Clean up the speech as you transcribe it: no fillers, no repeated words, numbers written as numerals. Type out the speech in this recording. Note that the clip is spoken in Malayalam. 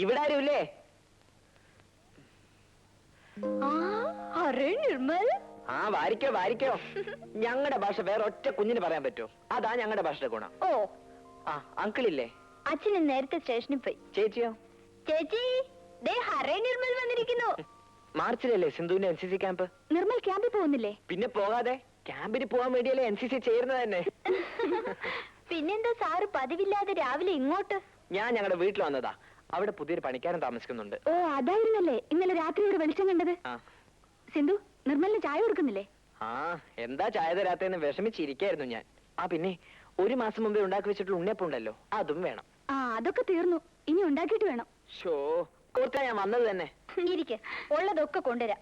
ഇവിടെ ആരുമില്ലേ? നിർമ്മൽ, ആ വാരിക്കോ വാരിക്കോ. ഞങ്ങളുടെ ഭാഷ വേറെ ഒറ്റ കുഞ്ഞിന് പറയാൻ പറ്റുമോ? അതാ ഞങ്ങളുടെ ഭാഷയുടെ ഗുണം. ഓ ആ അങ്കിളില്ലേ? അച്ഛൻ നേരത്തെ സ്റ്റേഷനിൽ പോയി. ചേച്ചിയോ? ചേച്ചി, ദേ ഹരേ നിർമ്മൽ വന്നിരിക്കുന്നു. മാർച്ചിലല്ലേ സിന്ധുവിന്റെ NCC ക്യാമ്പ്? നിർമ്മൽ ക്യാമ്പിൽ പോകുന്നില്ലേ? പിന്നെ പോകാതെ, ക്യാമ്പിന് പോകാൻ വേണ്ടിയല്ലേ NCC ചേരുന്നത് തന്നെ. പിന്നെന്താ സാറ് പതിവില്ലാതെ രാവിലെ ഇങ്ങോട്ട്? ഞാൻ ഞങ്ങളുടെ വീട്ടിൽ വന്നതാ. അവിടെ പുതിയൊരു പണിക്കാരൻ താമസിക്കുന്നുണ്ട്. ഓ അതായിരുന്നല്ലേ ഇന്നലെ രാത്രി ഇവിടെ വെളിച്ചം കണ്ടത്. സിന്ധു, നിർമ്മലിന് ചായ കൊടുക്കുന്നില്ലേ? ആ എന്താ ചായ തരാത്തേന്ന് വിഷമിച്ചിരിക്കായിരുന്നു ഞാൻ. ആ പിന്നെ 1 മാസം മുമ്പേ ഉണ്ടാക്കി വെച്ചിട്ടുള്ള ഉണ്ണിയപ്പം ഉണ്ടല്ലോ, അതും വേണം. ആ അതൊക്കെ തീർന്നു, ഇനി ഉണ്ടാക്കിയിട്ട് വേണം. ഷോ ഓർത്താ ഞാൻ വന്നത് തന്നെ. ഇരിക്കെ, ഉള്ളതൊക്കെ കൊണ്ടുവരാം.